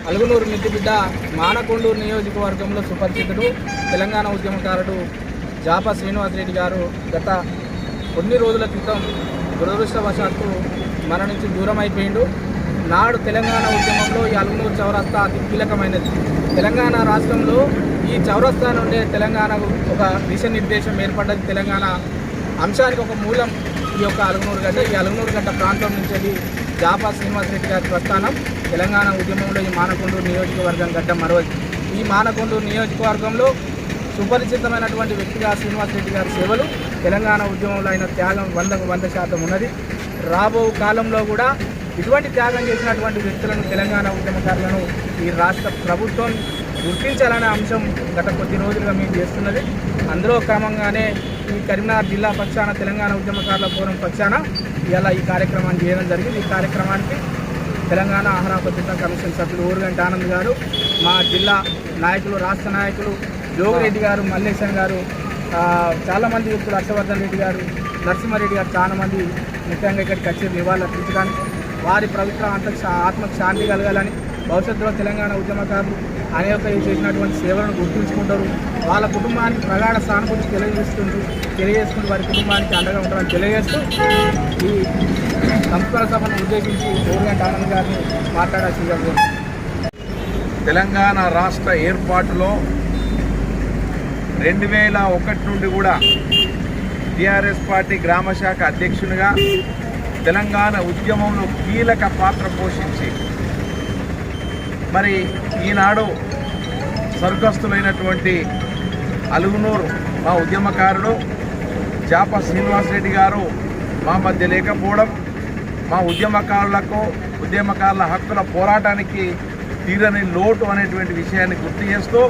అలుగునూరు మిద్దిబిడ్డ మానకొండూరు నియోజకవర్గంలో సుపరిచితుడు తెలంగాణ ఉద్యమకారుడు జాపా శ్రీనివాసరెడ్డి గారు గత కొన్ని రోజుల క్రితం దురదృష్టవశాత్తు మన నుంచి దూరం అయిపోయిండు. నాడు తెలంగాణ ఉద్యమంలో ఈ అలుగునూరు చౌరస్తా అతి కీలకమైనది. తెలంగాణ రాష్ట్రంలో ఈ చౌరస్తా నుండే తెలంగాణకు ఒక దిశానిర్దేశం ఏర్పడ్డది. తెలంగాణ అంశానికి ఒక మూలం ఈ యొక్క అలుగునూరు గడ్డ. ఈ అలుగునూరు గడ్డ ప్రాంతం నుంచి జాపా శ్రీనివాసరెడ్డి గారి ప్రస్థానం తెలంగాణ ఉద్యమంలో ఈ మానకొండూరు నియోజకవర్గం గడ్డ మరవది. ఈ మానకొండూరు నియోజకవర్గంలో సుపరిచితమైనటువంటి వ్యక్తిగా శ్రీనివాసరెడ్డి గారి సేవలు, తెలంగాణ ఉద్యమంలో అయిన త్యాగం 100% ఉన్నది. రాబో కాలంలో కూడా ఇటువంటి త్యాగం చేసినటువంటి వ్యక్తులను, తెలంగాణ ఉద్యమకారులను ఈ రాష్ట్ర ప్రభుత్వం గుర్తించాలనే అంశం గత కొద్ది రోజులుగా మేము చేస్తున్నది. అందులో క్రమంగానే ఈ కరీంనగర్ జిల్లా పక్షాన తెలంగాణ ఉద్యమకారుల ఫోరం పక్షాన ఇలా ఈ కార్యక్రమాన్ని చేయడం జరిగింది. ఈ కార్యక్రమానికి తెలంగాణ ఆహార భద్రతా కమిషన్ సభ్యులు ఊరుగంటి ఆనంద్ గారు, మా జిల్లా నాయకులు, రాష్ట్ర నాయకులు జోగిరెడ్డి గారు, మల్లేశన్ గారు, చాలామంది వ్యక్తులు, హర్షవర్ధన్ రెడ్డి గారు, నరసింహారెడ్డి గారు, చాలామంది ముఖ్యంగా ఇక్కడికి వచ్చి నివాళులు అర్పించడానికి, వారి పవిత్ర ఆత్మకు శాంతి కలగాలని, భవిష్యత్తులో తెలంగాణ ఉద్యమకారులు అనేక చేసినటువంటి సేవలను గుర్తుంచుకుంటారు, వాళ్ళ కుటుంబానికి ప్రగాఢ సానుభూతి తెలియజేసుకుంటూ వారి కుటుంబానికి అండగా ఉంటారని తెలియజేస్తూ ఈ సంస్కార సభను ఉద్దేశించి ఊరుగంటి ఆనంద్ గారిని మాట్లాడాల్సిందిగా. తెలంగాణ రాష్ట్ర ఏర్పాటులో 2001 నుండి కూడా టీఆర్ఎస్ పార్టీ గ్రామశాఖ అధ్యక్షునిగా తెలంగాణ ఉద్యమంలో కీలక పాత్ర పోషించి మరి ఈనాడు స్వర్గస్థులైనటువంటి అలుగునూరు మా ఉద్యమకారుడు జాపా శ్రీనివాసరెడ్డి గారు మా మధ్య లేకపోవడం, మా ఉద్యమకారుల హక్కుల పోరాటానికి తీరని లోటు అనేటువంటి విషయాన్ని గుర్తు చేస్తూ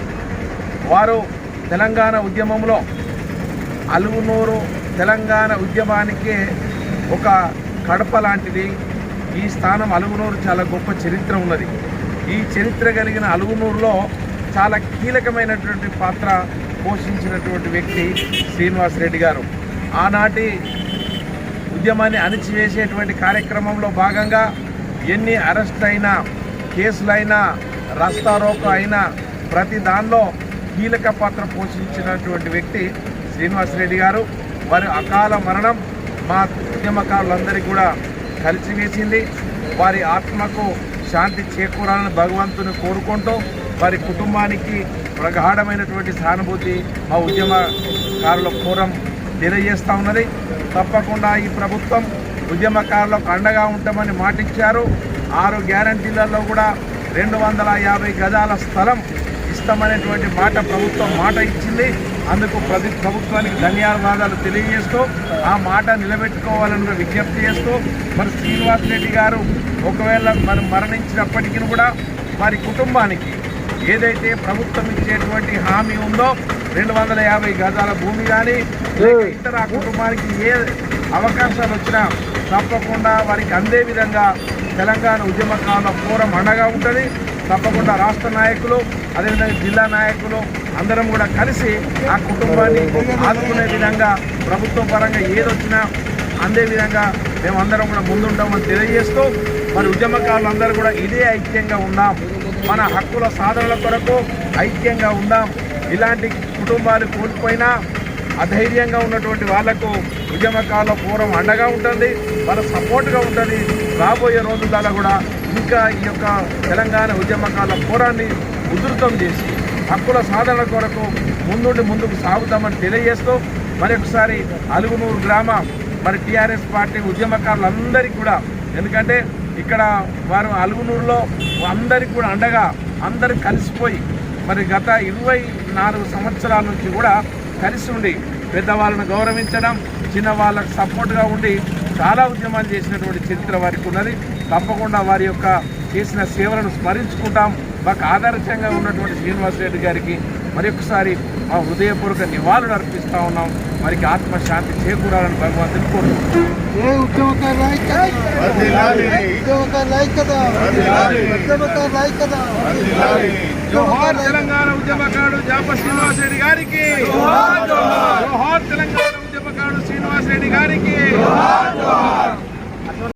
వారు తెలంగాణ ఉద్యమంలో అలుగునూరు తెలంగాణ ఉద్యమానికే ఒక కడప లాంటిది. ఈ స్థానం అలుగునూరు చాలా గొప్ప చరిత్ర ఉన్నది. ఈ చరిత్ర కలిగిన అలుగునూరులో చాలా కీలకమైనటువంటి పాత్ర పోషించినటువంటి వ్యక్తి శ్రీనివాసరెడ్డి గారు. ఆనాటి ఉద్యమాన్ని అణిచివేసేటువంటి కార్యక్రమంలో భాగంగా ఎన్ని అరెస్ట్ అయినా, కేసులైనా, రాస్తారోకో అయినా ప్రతి దానిలో కీలక పాత్ర పోషించినటువంటి వ్యక్తి శ్రీనివాసరెడ్డి గారు. వారి అకాల మరణం మా ఉద్యమకారులందరికీ కూడా కలిసివేసింది. వారి ఆత్మకు శాంతి చేకూరాలని భగవంతుని కోరుకుంటూ వారి కుటుంబానికి ప్రగాఢమైనటువంటి సానుభూతి మా ఉద్యమకారుల ఫోరం తెలియజేస్తూ ఉన్నది. తప్పకుండా ఈ ప్రభుత్వం ఉద్యమకారులకు అండగా ఉంటామని మాటిచ్చారు. 6 గ్యారంటీలలో కూడా 250 గజాల స్థలం ఇస్తామనేటువంటి ప్రభుత్వం మాట ఇచ్చింది. అందుకు ప్రభుత్వానికి ధన్యవాదాలు తెలియజేస్తూ ఆ మాట నిలబెట్టుకోవాలని విజ్ఞప్తి చేస్తూ మరి శ్రీనివాసరెడ్డి గారు ఒకవేళ మరణించినప్పటికీ కూడా వారి కుటుంబానికి ఏదైతే ప్రభుత్వం ఇచ్చేటువంటి హామీ ఉందో 250 గజాల భూమి కానీ ఇతర కుటుంబానికి ఏ అవకాశాలు వచ్చినా తప్పకుండా వారికి అందే విధంగా తెలంగాణ ఉద్యమకారుల ఫోరం అండగా ఉంటుంది. తప్పకుండా రాష్ట్ర నాయకులు, అదేవిధంగా జిల్లా నాయకులు అందరం కూడా కలిసి ఆ కుటుంబాన్ని ఆదుకునే విధంగా ప్రభుత్వం పరంగా ఏదొచ్చినా అందే విధంగా మేమందరం కూడా ముందుంటామని తెలియజేస్తూ మరి ఉద్యమకారులందరూ కూడా ఇదే ఐక్యంగా ఉందాం, మన హక్కుల సాధనల కొరకు ఐక్యంగా ఉందాం. ఇలాంటి కుటుంబాలు కోల్పోయినా అధైర్యంగా ఉన్నటువంటి వాళ్లకు ఉద్యమకారుల ఫోరం అండగా ఉంటుంది, వాళ్ళ సపోర్ట్గా ఉంటుంది. రాబోయే రోజులలో కూడా ఇంకా ఈ యొక్క తెలంగాణ ఉద్యమకారుల ఫోరాన్ని ఉధృతం చేసి హక్కుల సాధన కొరకు ముందుకు సాగుతామని తెలియజేస్తూ మరొకసారి అలుగునూరు గ్రామ మరి టీఆర్ఎస్ పార్టీ ఉద్యమకారులందరికీ కూడా, ఎందుకంటే ఇక్కడ వారు అలుగునూరులో అందరికీ కూడా అండగా అందరూ కలిసిపోయి మరి గత 24 సంవత్సరాల నుంచి కూడా కలిసి ఉండి పెద్దవాళ్ళను గౌరవించడం, చిన్న వాళ్ళకు సపోర్ట్గా ఉండి చాలా ఉద్యమాలు చేసినటువంటి చరిత్ర వారికి ఉన్నది. తప్పకుండా వారి యొక్క చేసిన సేవలను స్మరించుకుంటాం. మాకు ఆదర్శంగా ఉన్నటువంటి శ్రీనివాసరెడ్డి గారికి మరొకసారి మా హృదయపూర్వక నివాళులు అర్పిస్తూ ఉన్నాం. వారికి ఆత్మశాంతి చేకూరాలని భగవంతుని కోరుకుంటున్నాం. తెలంగాణ ఉద్యమకారుడు జాపా శ్రీనివాసరెడ్డి గారికి.